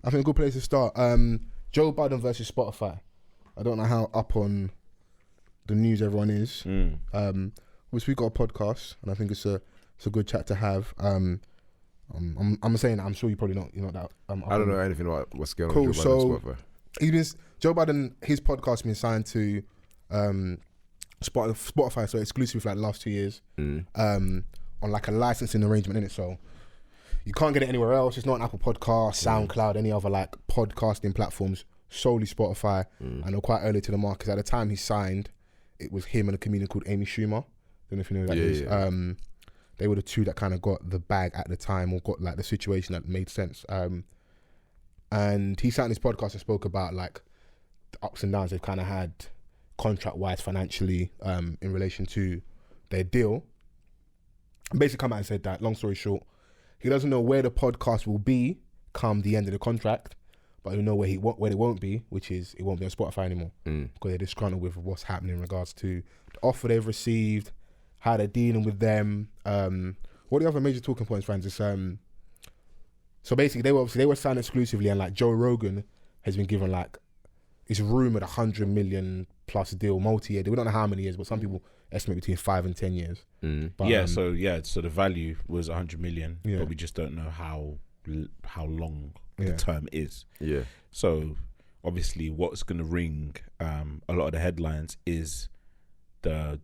I think a good place to start. Joe Budden versus Spotify. I don't know how up on the news everyone is. Obviously we got a podcast, and I think it's a good chat to have. I'm saying that I'm sure you probably not. You're not that. I don't know anything about what's going cool, on with Joe Budden and Spotify. Joe Budden, his podcast has been signed to Spotify, so exclusive for like the last 2 years. On like a licensing arrangement in it, so you can't get it anywhere else. It's not an Apple Podcast, SoundCloud, any other like podcasting platforms. Solely Spotify, and they're quite early to the market. At the time he signed, it was him and a comedian called Amy Schumer. Don't know if you know who that is. Yeah. They were the two that kind of got the bag at the time, or got like the situation that made sense. And he sat on his podcast and spoke about like the ups and downs they've kind of had contract-wise, financially, in relation to their deal. And basically come out and said that, long story short, he doesn't know where the podcast will be come the end of the contract, but he'll know where it won't be, which is it won't be on Spotify anymore, because they're disgruntled with what's happening in regards to the offer they've received, how they're dealing with them. What are the other major talking points, friends? Is so basically they were signed exclusively, and like Joe Rogan has been given like, it's rumored $100 million plus deal, multi-year deal. We don't know how many years, but some people estimate between 5 and 10 years. But, so the value was 100 million, but we just don't know how long the term is. Yeah. So obviously, what's going to ring a lot of the headlines is the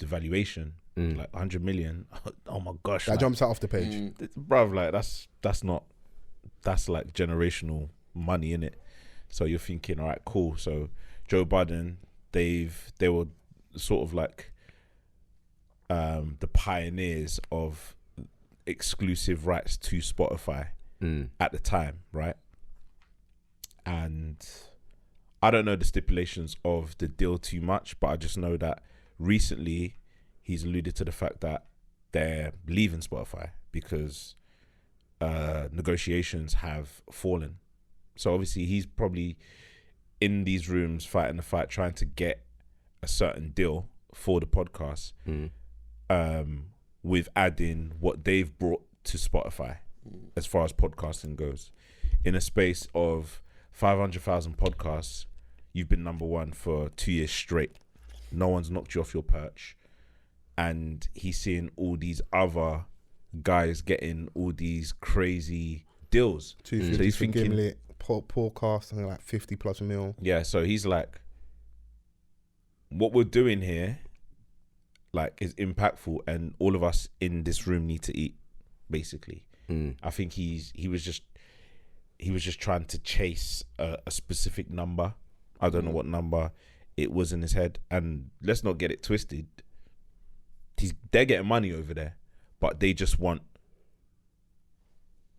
valuation. Like 100 million. Oh my gosh, that jumps out off the page, bruv. Like that's like generational money in it. So you're thinking, all right, cool. So Joe Budden, they were sort of like the pioneers of exclusive rights to Spotify at the time, right? And I don't know the stipulations of the deal too much, but I just know that recently he's alluded to the fact that they're leaving Spotify because negotiations have fallen. So obviously he's probably in these rooms fighting the fight, trying to get a certain deal for the podcast, with adding what they've brought to Spotify as far as podcasting goes. In a space of 500,000 podcasts, you've been number one for 2 years straight. No one's knocked you off your perch. And he's seeing all these other guys getting all these crazy deals. So he's thinking podcast, something like 50 plus mil. Yeah, so he's like, what we're doing here, like, is impactful, and all of us in this room need to eat, basically. I think he was just trying to chase a specific number. I don't know what number it was in his head, and let's not get it twisted. They're getting money over there, but they just want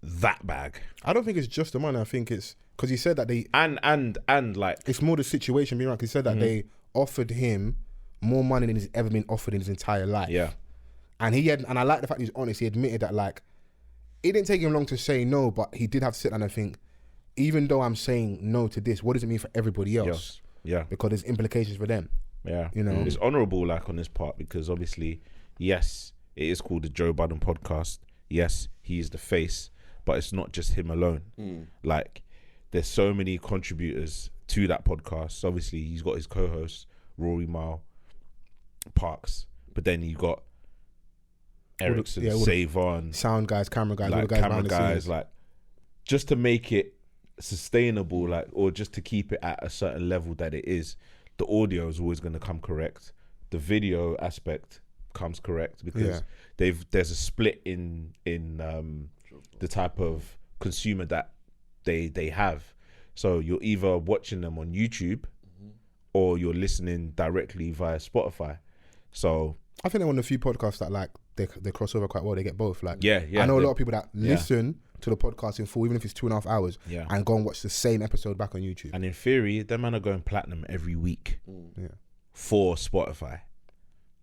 that bag. I don't think it's just the money. I think it's because he said that they and like it's more the situation being right. He said that they offered him more money than he's ever been offered in his entire life. Yeah, and I like the fact he's honest. He admitted that like it didn't take him long to say no, but he did have to sit down and think, even though I'm saying no to this, what does it mean for everybody else? Yes. Yeah, because there's implications for them. Yeah, you know, it's honourable like on this part, because obviously, yes, it is called the Joe Budden podcast. Yes, he is the face, but it's not just him alone. Like, there's so many contributors to that podcast. Obviously, he's got his co-hosts, Rory Mile, Parks, but then you got Erickson, Savon, sound guys, camera guys, like all the guys camera guys, like, just to make it sustainable, like, or just to keep it at a certain level that it is. The audio is always going to come correct. The video aspect comes correct, because there's a split in the type of consumer that they have. So you're either watching them on YouTube or you're listening directly via Spotify. So I think they're one of the few podcasts that like they cross over quite well. They get both. Like, I know a lot of people that listen to the podcast in full, even if it's 2.5 hours, and go and watch the same episode back on YouTube. And in theory, them man are going platinum every week for Spotify.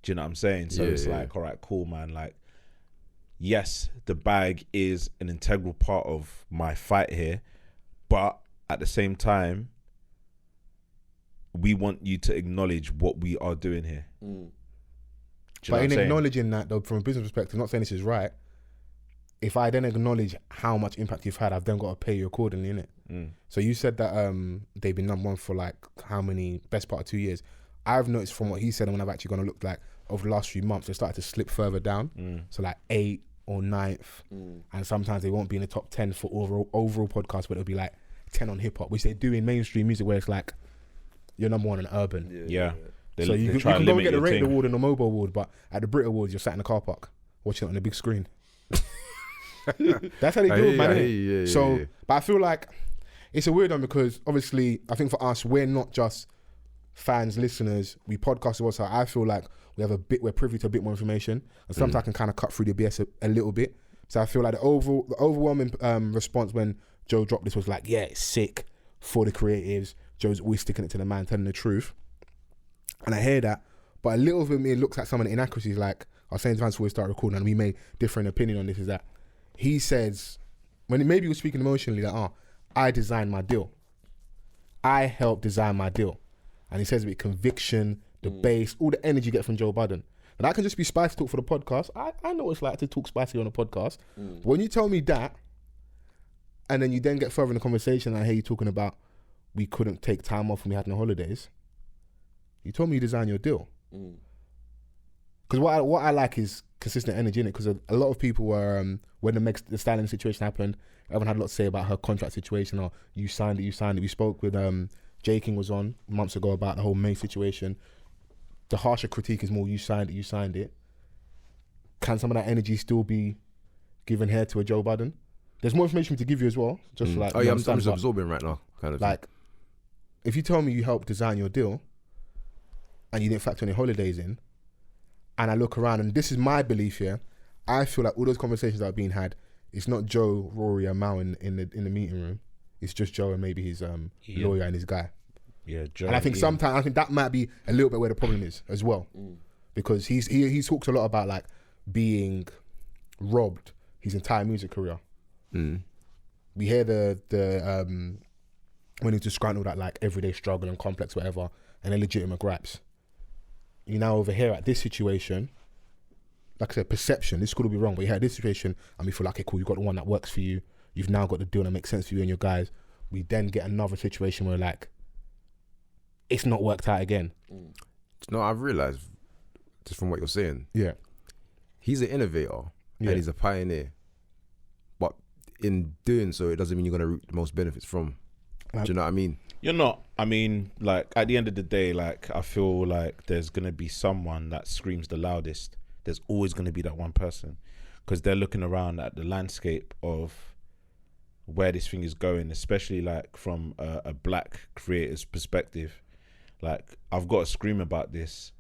Do you know what I'm saying? So it's like, all right, cool, man. Like, yes, the bag is an integral part of my fight here, but at the same time, we want you to acknowledge what we are doing here. But in acknowledging that, though, from a business perspective, not saying this is right, if I then acknowledge how much impact you've had, I've then got to pay you accordingly, innit? So you said that they've been number one for like how many? Best part of 2 years. I've noticed from what he said, and when I've actually gone to look like over the last few months, they started to slip further down. So like 8th or 9th, and sometimes they won't be in the top 10 for overall podcasts, but it'll be like 10 on hip hop, which they do in mainstream music, where it's like you're number one in urban. Yeah. So you can go and get the Rated Award and the Mobile Award, but at the Brit Awards, you're sat in the car park watching it on the big screen. That's how they do it, man. So, but I feel like it's a weird one because obviously, I think for us, we're not just fans, listeners. We podcast also. I feel like we're privy to a bit more information, and sometimes I can kind of cut through the BS a little bit. So I feel like the overwhelming response when Joe dropped this was like, yeah, it's sick for the creatives. Joe's always sticking it to the man, telling the truth. And I hear that, but a little bit of me looks at some of the inaccuracies. Like I was saying to Vans before we started recording, and we made different opinion on this, is that he says, when maybe he was speaking emotionally, that, I designed my deal. I helped design my deal. And he says with conviction, the bass, all the energy you get from Joe Budden. And that can just be spicy talk for the podcast. I know what it's like to talk spicy on a podcast. But when you tell me that, and then you then get further in the conversation, and I hear you talking about we couldn't take time off when we had no holidays. You told me you designed your deal. Because what I like is consistent energy in it. Because a lot of people were, when the styling situation happened, everyone had a lot to say about her contract situation, or you signed it. We spoke with J King was on months ago about the whole May situation. The harsher critique is more you signed it. Can some of that energy still be given here to a Joe Budden? There's more information to give you as well. Just like I'm just absorbing right now, kind of. Like, if you tell me you helped design your deal, and you didn't factor any holidays in, and I look around, and this is my belief here, I feel like all those conversations that are being had, it's not Joe, Rory, and Mal in the meeting room. It's just Joe and maybe his lawyer and his guy. Yeah, Joe. And I think sometimes that might be a little bit where the problem is as well, because he talks a lot about like being robbed his entire music career. We hear the when he's describing all that like everyday struggle and complex whatever, and the legitimate gripes. You now over here at this situation, like I said, perception, this could be wrong, but you had this situation and we feel like, okay, cool, you've got the one that works for you. You've now got the deal that makes sense for you and your guys. We then get another situation where like, it's not worked out again. No, I've realised, just from what you're saying, he's an innovator and he's a pioneer. But in doing so, it doesn't mean you're going to reap the most benefits from. Do you know what I mean? You're not. I mean, like, at the end of the day, like, I feel like there's going to be someone that screams the loudest. There's always going to be that one person, because they're looking around at the landscape of where this thing is going, especially like from a black creator's perspective. Like, I've got to scream about this.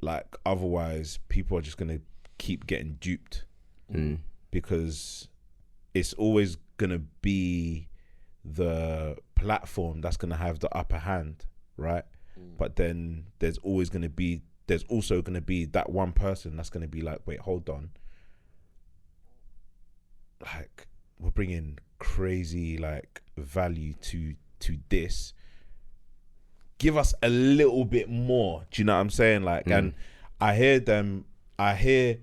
Like, otherwise people are just going to keep getting duped, because it's always going to be the platform that's going to have the upper hand, right? But then there's also going to be that one person that's going to be like, wait, hold on, like, we're bringing crazy like value to this, give us a little bit more. Do you know what I'm saying? Like, and I hear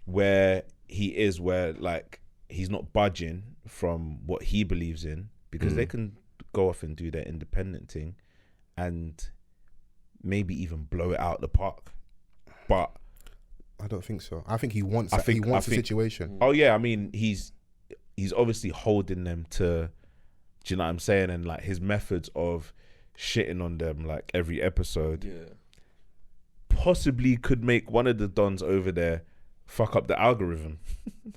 where he is, where like he's not budging from what he believes in, because they can go off and do their independent thing and maybe even blow it out the park. But I don't think so. I think he wants the situation. Oh yeah, I mean, he's obviously holding them to, do you know what I'm saying? And like his methods of shitting on them like every episode possibly could make one of the dons over there fuck up the algorithm.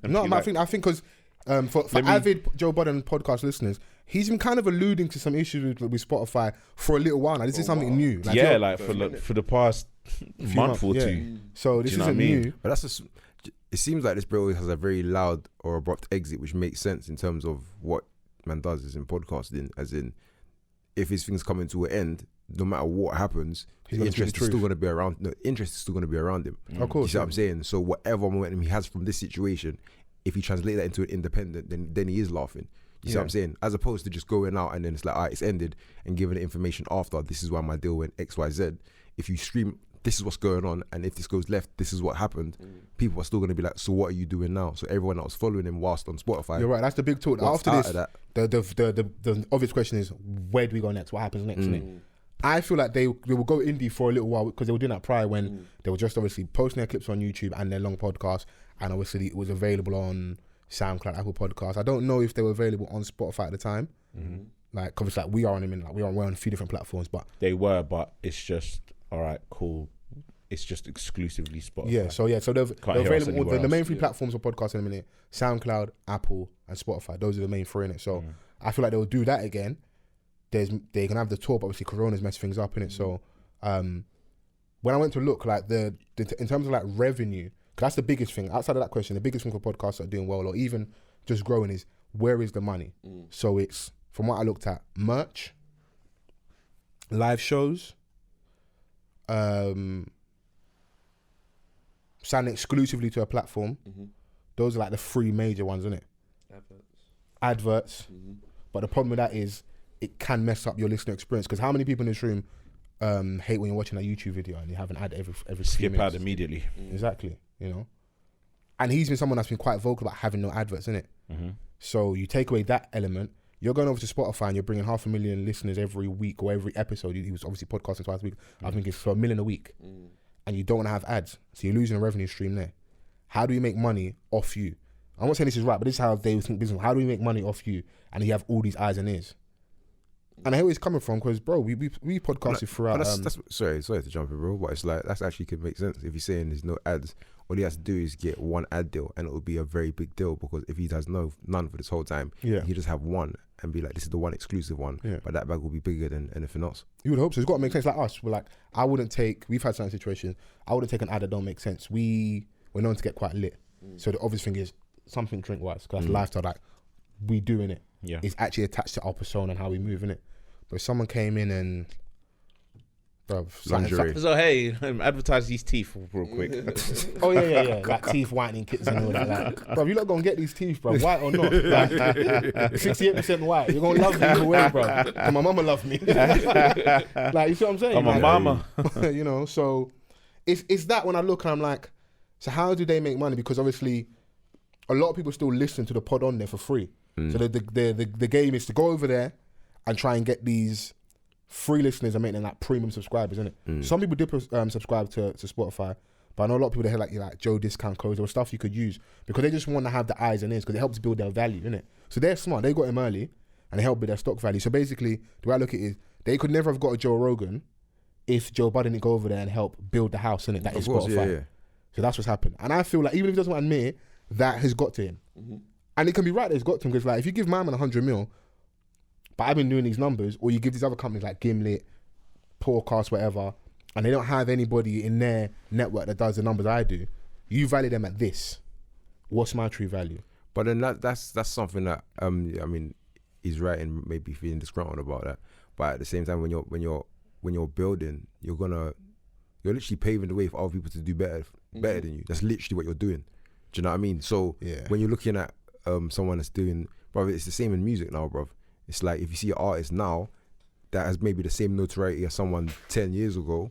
No, I think because for avid Joe Budden podcast listeners, he's been kind of alluding to some issues with Spotify for a little while now. This is something new. Like, for the past month or two. So this isn't new. But that's just, it seems like this bro always has a very loud or abrupt exit, which makes sense in terms of what man does is in podcasting, as in, if his thing's coming to an end, no matter what happens, his interest is still going to be around. No, interest is still going to be around him. Of course, you see what I'm saying? So whatever momentum he has from this situation, if he translates that into an independent, then he is laughing. You see what I'm saying? As opposed to just going out and then it's like, all right, it's ended, and giving the information after, this is why my deal went X, Y, Z. If you scream this is what's going on, and if this goes left, this is what happened. People are still going to be like, so what are you doing now? So everyone that was following him whilst on Spotify, You're right. That's the big talk. what's After out this, of that? the obvious question is, where do we go next? What happens next? Innit? I feel like they will go indie for a little while because they were doing that prior when they were just obviously posting their clips on YouTube and their long podcasts, and obviously it was available on SoundCloud, Apple Podcasts. I don't know if they were available on Spotify at the time. Like obviously, like we are on them, we're on a few different platforms, but They were, but it's just all right, cool. It's just exclusively Spotify. so they're Can't hear us available. anywhere The main else. three platforms for podcasts in a minute: SoundCloud, Apple, and Spotify. Those are the main three in it. So I feel like they'll do that again. They can have the tour, but obviously Corona's messed things up in it. So when I went to look, like the in terms of like revenue, because that's the biggest thing. Outside of that question, the biggest thing for podcasts that are doing well or even just growing is where is the money? So it's, from what I looked at, merch, live shows, signing exclusively to a platform. Those are like the three major ones, isn't it? Adverts. But the problem with that is it can mess up your listener experience, because how many people in this room hate when you're watching a YouTube video and you have an ad every few Skip minutes? ad immediately. Exactly, you know. And he's been someone that's been quite vocal about having no adverts, innit? So you take away that element, you're going over to Spotify and you're bringing 500,000 listeners every week or every episode. He was obviously podcasting twice a week. I think it's for 1 million a week. And you don't want to have ads. So you're losing a revenue stream there. How do we make money off you? I'm not saying this is right, but this is how they think business. How do we make money off you? And you have all these eyes and ears. And I hear where it's coming from, because, bro, we podcasted throughout. But that's sorry to jump in, bro. But it's like, that's actually could make sense. If you're saying there's no ads, all he has to do is get one ad deal, and it will be a very big deal, because if he has none for this whole time, he just have one and be like, this is the one exclusive one. But that bag will be bigger than anything else. You would hope so. It's got to make sense. Like us, we're like, we've had certain situations. I wouldn't take an ad that don't make sense. We're known to get quite lit. So the obvious thing is something drink wise, because that's lifestyle. Like we doing it. It's actually attached to our persona and how we move in it. But if someone came in and, bro, Lingerie. So hey, advertise these teeth real quick. oh yeah, like teeth whitening kits and all that. Like, bro, you lot gonna get these teeth, bro, white or not? Like, 68% white. You're gonna love me either way, bro. And my mama love me. Like, you see what I'm saying? I'm a mama. You know, so it's that when I look and I'm like, so how do they make money? Because obviously, a lot of people still listen to the pod on there for free. So the game is to go over there and try and get these free listeners and make them like premium subscribers, isn't it? Some people did subscribe to Spotify, but I know a lot of people that have like Joe discount codes or stuff you could use, because they just want to have the eyes and ears, because it helps build their value, innit? So they're smart. They got him early and they help with their stock value. So basically, the way I look at it is, they could never have got a Joe Rogan if Joe Budden didn't go over there and help build the house, innit? That is Spotify. Yeah. So that's what's happened. And I feel like even if he doesn't want to admit it, that has got to him. And it can be right that it's got to him, because like if you give my man 100 mil, but I've been doing these numbers, or you give these other companies like Gimlet, Podcast, whatever, and they don't have anybody in their network that does the numbers I do, you value them at this. What's my true value? But then that's something that I mean, he's right in maybe feeling disgruntled about that. But at the same time, when you're building, you're literally paving the way for other people to do better than you. That's literally what you're doing. Do you know what I mean? So when you're looking at someone that's doing, bro, it's the same in music now, bro. It's like if you see an artist now that has maybe the same notoriety as someone 10 years ago,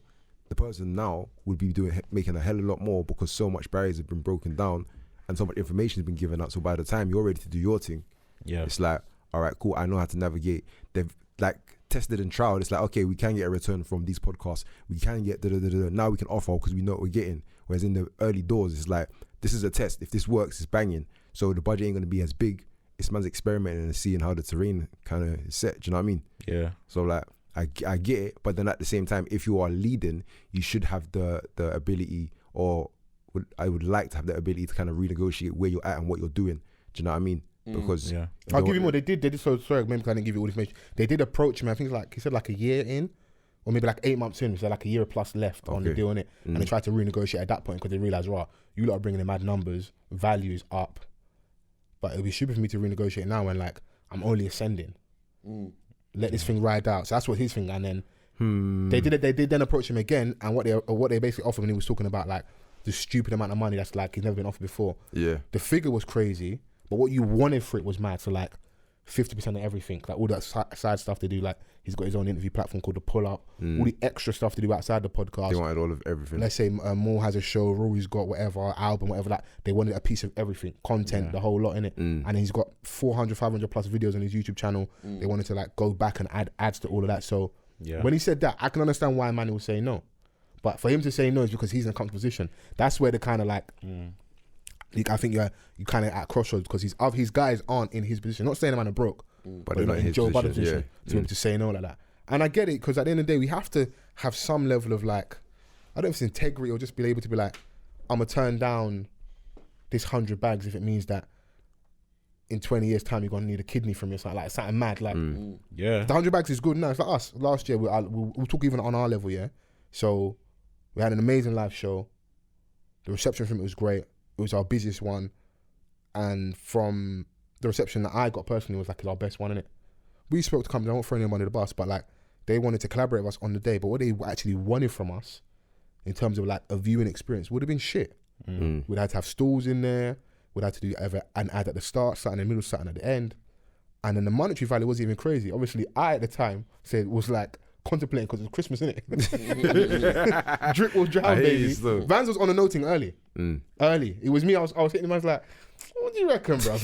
the person now would be making a hell of a lot more, because so much barriers have been broken down and so much information has been given out. So by the time you're ready to do your thing, it's like, all right, cool, I know how to navigate. They've like tested and trialed. It's like, okay, we can get a return from these podcasts. We can get now we can offer, because we know what we're getting. Whereas in the early doors, it's like, this is a test. If this works, it's banging. So the budget ain't going to be as big. It's man's experimenting and seeing how the terrain kind of is set. Do you know what I mean? Yeah. So like, I get it, but then at the same time, if you are leading, you should have the ability, or I would like to have the ability to kind of renegotiate where you're at and what you're doing. Do you know what I mean? Because I'll give you more. They did. So sorry, maybe I didn't give you all this information. They did approach me. I think he said like a year in, or maybe like 8 months in. So like a year plus left on the deal, innit? And they tried to renegotiate at that point, because they realized, right, you lot are bringing in mad numbers, values up. But it would be stupid for me to renegotiate now when like I'm only ascending. Let this thing ride out. So that's what his thing. And then they did then approach him again, and what they basically offered when he was talking about like the stupid amount of money that's like he's never been offered before. Yeah. The figure was crazy, but what you wanted for it was mad. So like 50% of everything, like all that side stuff they do. Like he's got his own interview platform called The Pull Up. All the extra stuff to do outside the podcast. They wanted all of everything. Let's say Moore has a show, Rory's got whatever album, whatever. Like they wanted a piece of everything, content, the whole lot in it. And he's got 400, 500 plus videos on his YouTube channel. They wanted to like go back and add ads to all of that. So when he said that, I can understand why Manny would say no. But for him to say no is because he's in a comfortable position. That's where the kind of like. I think you kind of at crossroads because his guys aren't in his position. Not saying the man are broke, but they're not in Joe Budden's position to be able to say no like that. And I get it because at the end of the day, we have to have some level of like, I don't know if it's integrity or just be able to be like, I'm gonna turn down this 100 bags if it means that in 20 years' time you're gonna need a kidney from me or something like something mad. Like, the 100 bags is good now. It's like us last year. We'll talk even on our level, yeah. So we had an amazing live show. The reception from it was great. It was our busiest one, and from the reception that I got personally was like our best one, innit? We spoke to companies, I won't throw anyone under the bus, but like they wanted to collaborate with us on the day, but what they actually wanted from us in terms of like a viewing experience would have been shit. We'd had to have stalls in there, we'd had to do an ad at the start, something in the middle, something at the end, and then the monetary value wasn't even crazy. Obviously, I at the time said was like contemplating because it was Christmas, innit? Drip will drown, baby. Vans was on a noting early. Early. It was me. I was hitting him. I was like, "What do you reckon, bro?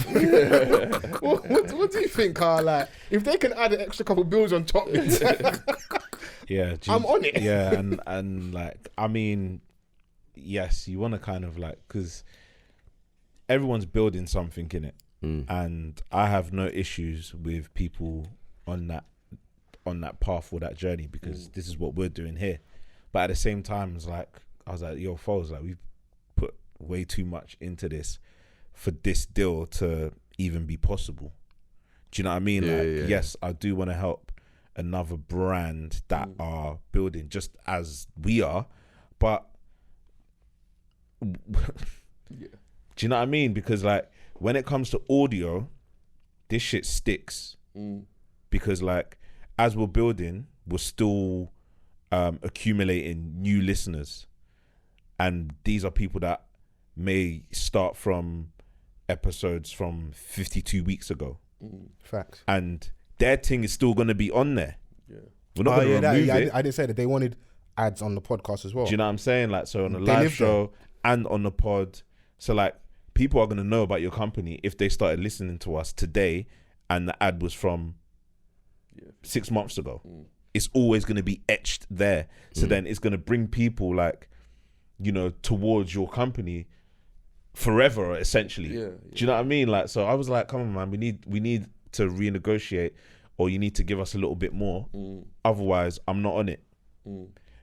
what do you think, Carl? Like, if they can add an extra couple bills on top, yeah, I'm on it." Yeah, and like, I mean, yes, you want to kind of like because everyone's building something in it, and I have no issues with people on that path or that journey because this is what we're doing here. But at the same time, it's like I was like, yo, Fols, like we've put way too much into this for this deal to even be possible. Do you know what I mean? Yes, I do want to help another brand that are building just as we are, but do you know what I mean? Because like when it comes to audio, this shit sticks because like as we're building, we're still accumulating new listeners. And these are people that may start from episodes from 52 weeks ago. Facts. And their thing is still going to be on there. Yeah. We're not going to remove it. I didn't say that. They wanted ads on the podcast as well. Do you know what I'm saying? Like, so on the live show and on the pod. So like, people are going to know about your company if they started listening to us today and the ad was from 6 months ago. It's always going to be etched there. So then it's going to bring people like, you know, towards your company forever, essentially. Do you know what I mean? Like, so I was like, come on, man, we need to renegotiate, or you need to give us a little bit more. Otherwise, I'm not on it.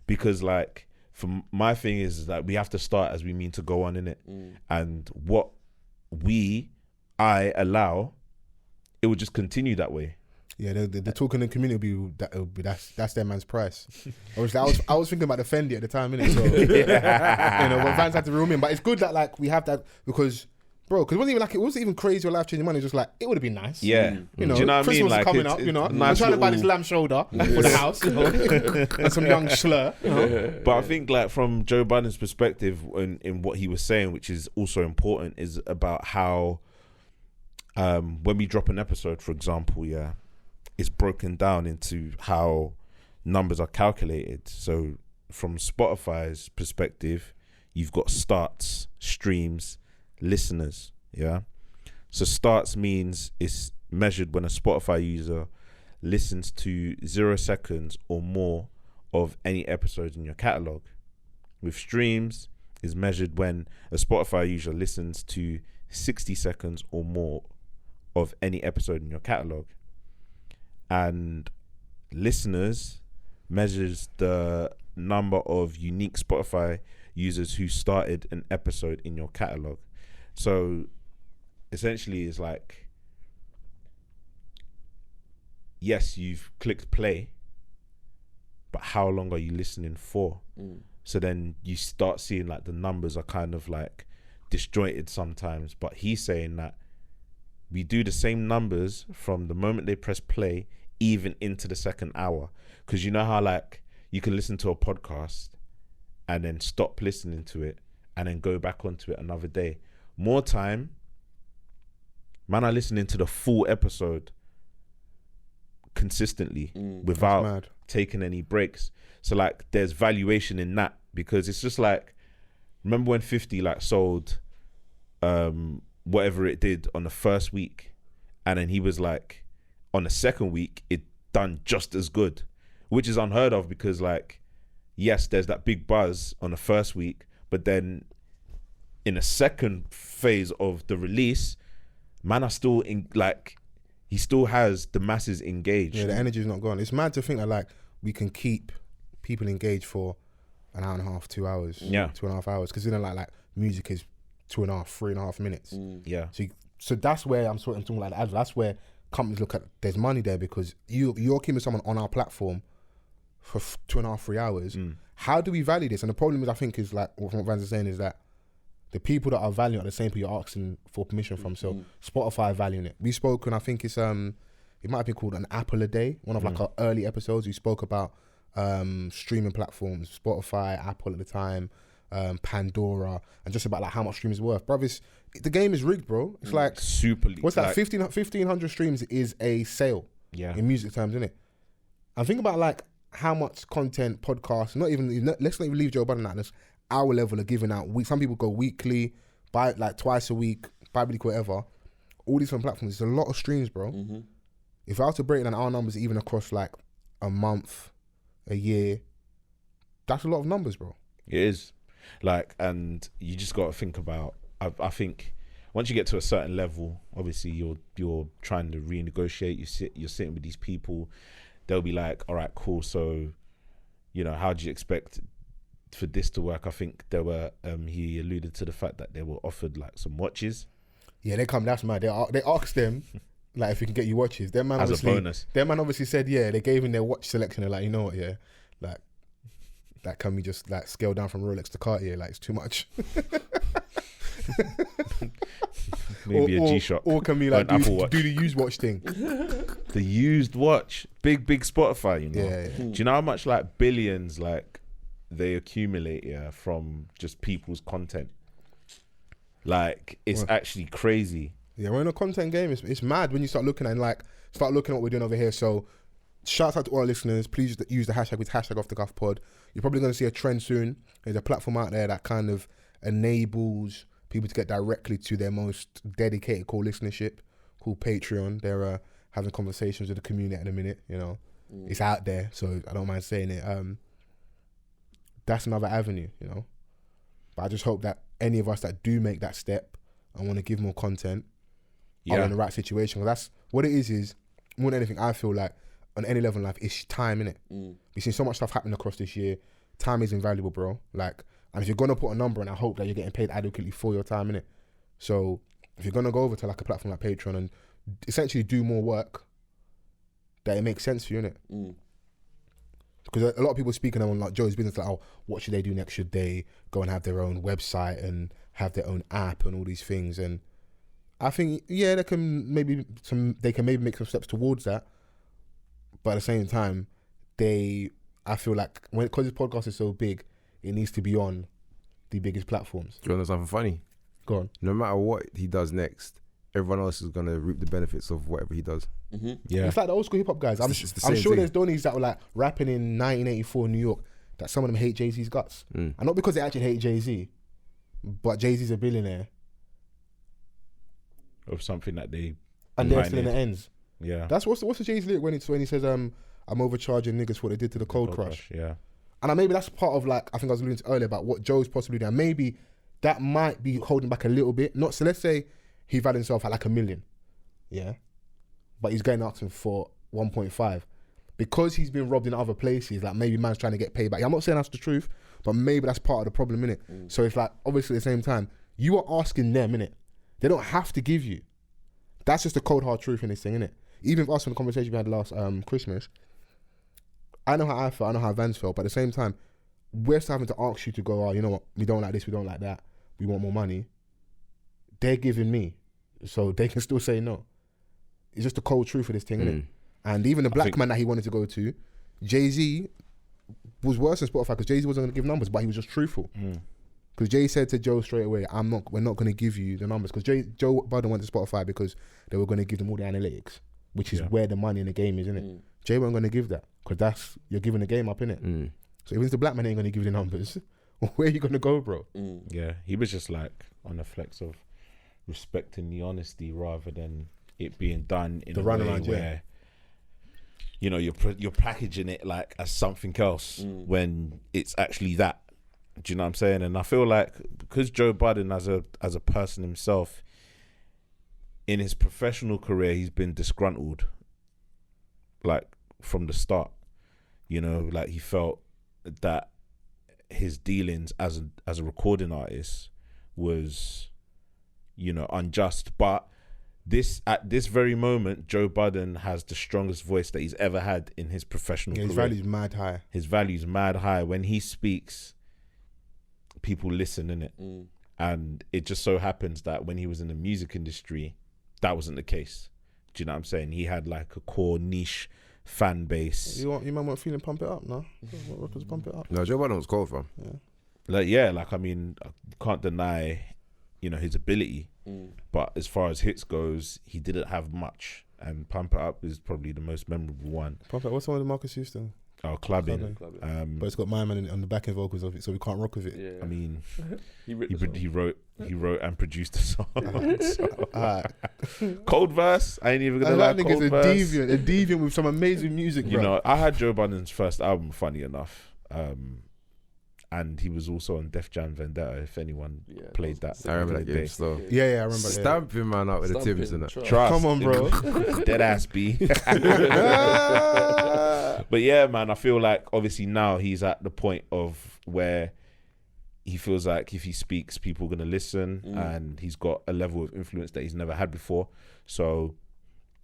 Because like, for my thing is that we have to start as we mean to go on, innit? And what I allow, it will just continue that way. Yeah, the talk in the community will be that's their man's price. Obviously, I was thinking about the Fendi at the time, innit? So you know, but Vans had to reel me in. But it's good that like we have that because it wasn't even crazy or life changing money. It was just like it would have been nice. Yeah, you know, do you know what I mean? Christmas Like, is coming up. You know, nice I'm trying to buy this lamb shoulder for the house, you know, and some young slur. You know? But I think like from Joe Budden's perspective in what he was saying, which is also important, is about how when we drop an episode, for example, it's broken down into how numbers are calculated. So from Spotify's perspective, you've got starts, streams, listeners, So starts means it's measured when a Spotify user listens to 0 seconds or more of any episodes in your catalog. With streams, is measured when a Spotify user listens to 60 seconds or more of any episode in your catalog. And listeners measures the number of unique Spotify users who started an episode in your catalog. So essentially it's like, yes, you've clicked play, but how long are you listening for? So then you start seeing like the numbers are kind of like disjointed sometimes, but he's saying that we do the same numbers from the moment they press play even into the second hour. Because you know how like you can listen to a podcast and then stop listening to it and then go back onto it another day. More time, man are listening to the full episode consistently without mad. taking any breaks. So like there's valuation in that, because it's just like, remember when 50 like sold whatever it did on the first week, and then he was like on the second week it done just as good, which is unheard of, because like, yes, there's that big buzz on the first week, but then in the second phase of the release, man are still in, like, he still has the masses engaged. Yeah, the energy's not gone. It's mad to think that like we can keep people engaged for an hour and a half, 2 hours, 2.5 hours, because like music is 2.5, 3.5 minutes. Yeah. So that's where I'm sort of talking like that. That's where companies look at, there's money there, because you're keeping someone on our platform for 2.5, 3 hours. How do we value this? And the problem is, I think, is like what Vans is saying, is that the people that are valuing it are the same people you're asking for permission from. So Spotify valuing it. We spoke, and I think it's it might have been called an Apple a Day, one of like our early episodes. We spoke about streaming platforms, Spotify, Apple at the time, Pandora, and just about like how much streams is worth. Brothers, the game is rigged, bro. It's like super. What's that? 1,500 streams is a sale. Yeah. In music terms, isn't it? And think about like how much content podcasts. Let's not even leave Joe Budden at this. Our level are giving out. Some people go weekly, like twice a week, bi-weekly, whatever. All these different platforms. It's a lot of streams, bro. If I was to break down our numbers even across like a month, a year, that's a lot of numbers, bro. It is. Like, and you just got to think about, I think once you get to a certain level, obviously you're trying to renegotiate. You're sitting with these people. They'll be like, all right, cool. So, you know, how do you expect for this to work? I think there were, he alluded to the fact that they were offered like some watches. Yeah, that's mad. They asked them, like, if we can get you watches. Their man as obviously, a bonus. Their man obviously said, yeah, they gave him their watch selection. They're like, you know what, yeah, like can we just like scale down from Rolex to Cartier? Like, it's too much. Maybe a G-Shock. Or can we like do the used watch thing? The used watch. Big Spotify, you know. Yeah. Do you know how much like billions like they accumulate from just people's content? Like, it's actually crazy. Yeah, we're in a content game. It's mad when you start looking at what we're doing over here. So shout out to all our listeners. Please use the hashtag with #OffTheCuffPod. You're probably going to see a trend soon. There's a platform out there that kind of enables people to get directly to their most dedicated core listenership, called Patreon. They're having conversations with the community at the minute, you know. It's out there, so I don't mind saying it. That's another avenue, you know. But I just hope that any of us that do make that step and want to give more content are in the right situation. Because that's what it is more than anything, I feel like on any level in life, it's time, innit? We've seen so much stuff happening across this year. Time is invaluable, bro. Like, and if you're going to put a number, and I hope that you're getting paid adequately for your time, innit? So if you're going to go over to like a platform like Patreon and essentially do more work, that it makes sense for you, innit? Because a lot of people speaking on like Joe's business, like, oh, what should they do next? Should they go and have their own website and have their own app and all these things? And I think, yeah, they can maybe make some steps towards that. But at the same time, I feel like because this podcast is so big, it needs to be on the biggest platforms. Do you want to know something funny? Go on. No matter what he does next, everyone else is gonna reap the benefits of whatever he does. Yeah, it's like the old school hip hop guys. I'm sure there's Donnies that were like rapping in 1984 in New York that some of them hate Jay-Z's guts, and not because they actually hate Jay-Z, but Jay-Z's a billionaire of something that they and they're still in the ends. Yeah, that's what's the Jay-Z lyric when he says I'm overcharging niggas for what they did to the Cold Crush. Yeah, and maybe that's part of like I think I was alluding to earlier about what Joe's possibly doing. Maybe that might be holding back a little bit. Not so. Let's say he valued himself at like $1 million, yeah, but he's going out to him for 1.5 because he's been robbed in other places. Like maybe man's trying to get paid back. I'm not saying that's the truth, but maybe that's part of the problem, innit? So it's like obviously at the same time you are asking them, innit? They don't have to give you. That's just the cold hard truth in this thing, innit? Even with us from the conversation we had last Christmas, I know how I felt, I know how Vans felt, but at the same time, we're still having to ask you to go, oh, you know what, we don't like this, we don't like that, we want more money. They're giving me, so they can still say no. It's just the cold truth of this thing, innit? And even the black man that he wanted to go to, Jay-Z was worse than Spotify because Jay-Z wasn't going to give numbers, but he was just truthful. Because Jay said to Joe straight away, we're not going to give you the numbers. Because Joe Budden went to Spotify because they were going to give them all the analytics. which is where the money in the game is, isn't it? Jay weren't going to give that because you're giving the game up, innit? So even if the black man ain't going to give you the numbers, where are you going to go, bro? Yeah, he was just like on a flex of respecting the honesty rather than it being done in The a way runaround, where you know you're packaging it like as something else when it's actually that. Do you know what I'm saying? And I feel like because Joe Budden as a person himself, in his professional career, he's been disgruntled, like from the start. You know, like he felt that his dealings as a recording artist was, you know, unjust. But at this very moment, Joe Budden has the strongest voice that he's ever had in his professional career. His value's mad high. His value's mad high. When he speaks, people listen, innit? And it just so happens that when he was in the music industry, that wasn't the case. Do you know what I'm saying? He had like a core niche fan base. You man weren't feeling Pump It Up, no? What records Pump It Up? No, Joe Budden was cold, fam. Like I mean, I can't deny, you know, his ability. But as far as hits goes, he didn't have much. And Pump It Up is probably the most memorable one. Pump It Up, what's the one with Marcus Houston? Oh, Clubbing. But it's got my man on the backing vocals of it, so we can't rock with it. Yeah. I mean, he wrote and produced the song. So. Cold verse. I ain't even gonna lie. That Cold nigga's verse. a deviant with some amazing music, bro. You know, I had Joe Budden's first album, funny enough, and he was also on Def Jam Vendetta. If anyone played that, I remember back in that the game day. slow. Yeah, I remember. Stamping man out with the Timbs in it. Trust. Come on, bro. Dead ass B. But yeah, man, I feel like obviously now he's at the point of where he feels like if he speaks, people are going to listen, and he's got a level of influence that he's never had before. So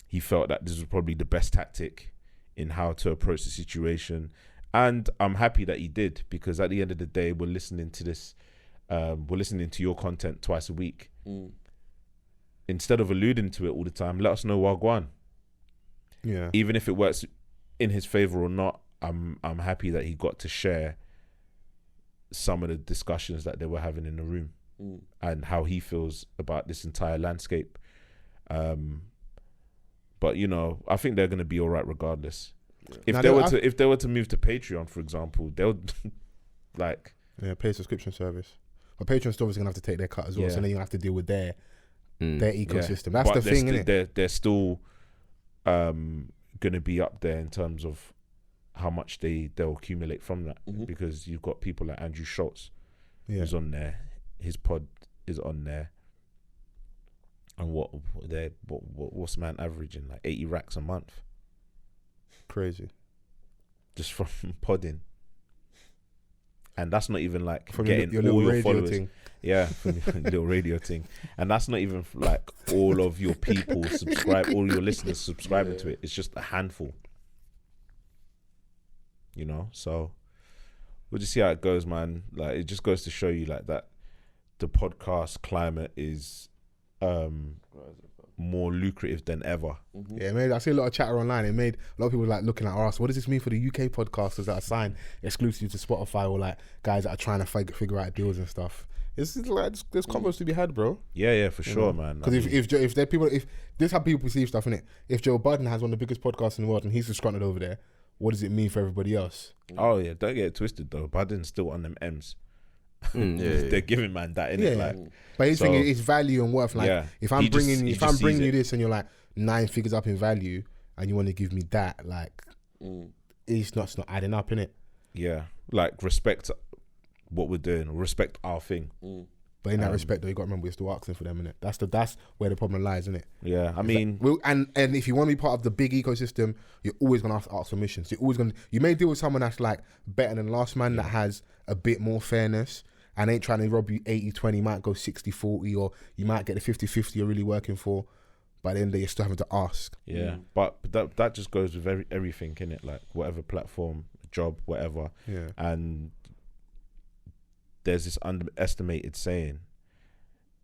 he felt that this was probably the best tactic in how to approach the situation. And I'm happy that he did, because at the end of the day, we're listening to this, we're listening to your content twice a week. Instead of alluding to it all the time, let us know Wagwan. Yeah. Even if it works in his favor or not, I'm happy that he got to share some of the discussions that they were having in the room and how he feels about this entire landscape. But you know, I think they're going to be all right regardless. Yeah. If they were to move to Patreon, for example, they'll like pay a subscription service. But Patreon's obviously gonna have to take their cut as well, so then you have to deal with their ecosystem. That's the thing, isn't it? They're still gonna be up there in terms of how much they'll accumulate from that, because you've got people like Andrew Schultz who's on there. His pod is on there, and what's man averaging like 80 racks a month? Crazy. Just from podding. And that's not even like from getting your all your followers. Thing. Yeah, from your little radio thing. And that's not even like all of your people all your listeners subscribing to it. It's just a handful. You know, so we'll just see how it goes, man. Like, it just goes to show you like that the podcast climate is more lucrative than ever. Yeah, man. I see a lot of chatter online. It made a lot of people like looking at us. What does this mean for the UK podcasters that are signed exclusively to Spotify, or like guys that are trying to figure out deals and stuff? It's like there's combos to be had, bro. Yeah, for sure, man. Because if this is how people perceive stuff, innit? If Joe Budden has one of the biggest podcasts in the world and he's disgruntled over there, what does it mean for everybody else? Oh yeah, don't get it twisted though. Budden's still on them M's. They're giving man that, innit? Like, but his thing is value and worth. Like, if I'm bringing you this and you're like 9 figures up in value and you want to give me that, like, it's not adding up, innit? Yeah, like respect what we're doing, respect our thing. But in that respect, though, you got to remember we're still asking for them, innit? That's where the problem lies, innit? Yeah, I mean, and if you want to be part of the big ecosystem, you're always gonna have to ask permissions. You may deal with someone that's like better than last man, that has a bit more fairness and ain't trying to rob you 80-20, might go 60-40, or you might get the 50-50 you're really working for. But then you're still having to ask. Yeah, but that just goes with everything, innit? Like whatever platform, job, whatever. Yeah. And there's this underestimated saying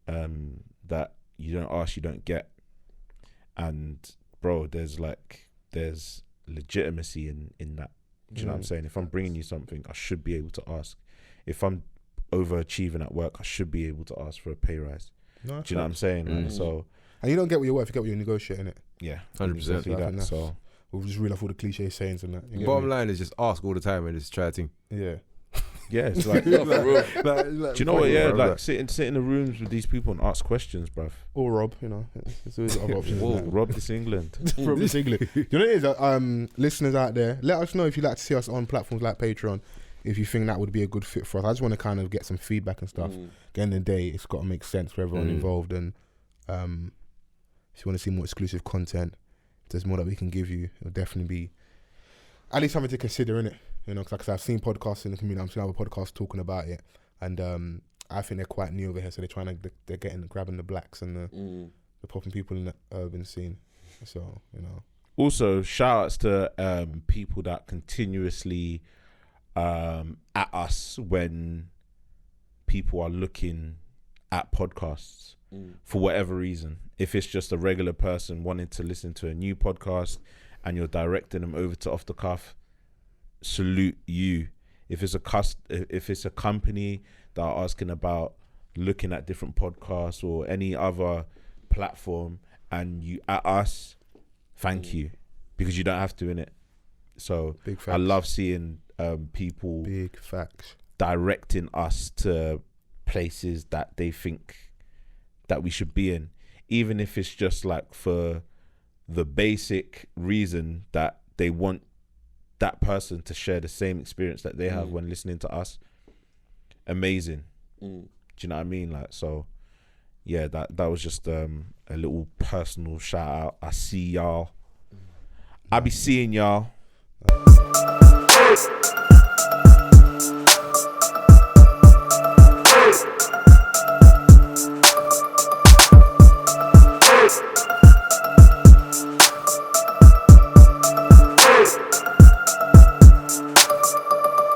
that you don't ask, you don't get. And bro, there's legitimacy in that. Do you know what I'm saying? If I'm bringing you something, I should be able to ask. If I'm overachieving at work, I should be able to ask for a pay rise. Do you know what I'm saying? So And you don't get what you're worth, you get what you're negotiating it. Yeah, 100%. See that. So We'll just reel off all the cliche sayings and that. You get Bottom me? line is just ask all the time and just try a thing. Yeah. yeah, it's like, do you know what? Yeah, like sit in the rooms with these people and ask questions, bruv. Or Rob, you know. There's always other options. Whoa, than that. Rob this England. Rob this England. You know what it is? Listeners out there, let us know if you'd like to see us on platforms like Patreon. If you think that would be a good fit for us. I just want to kind of get some feedback and stuff. At the end of the day, it's got to make sense for everyone involved. And if you want to see more exclusive content, if there's more that we can give you, it'll definitely be at least something to consider, innit? You know, because I've seen podcasts in the community. I'm seeing other podcasts talking about it, and I think they're quite new over here. So they're grabbing the blacks and the popping people in the urban scene. So you know. Also, shout outs to people that continuously at us when people are looking at podcasts for whatever reason. If it's just a regular person wanting to listen to a new podcast and you're directing them over to Off the Cuff, salute you. If it's a company that are asking about looking at different podcasts or any other platform and you at us, thank you, because you don't have to, innit? So Big facts. I love seeing people Big facts directing us to places that they think that we should be in, even if it's just like for the basic reason that they want that person to share the same experience that they have when listening to us. Amazing. Do you know what I mean? Like, so yeah, that was just a little personal shout out. I see y'all. I be seeing y'all. Hey.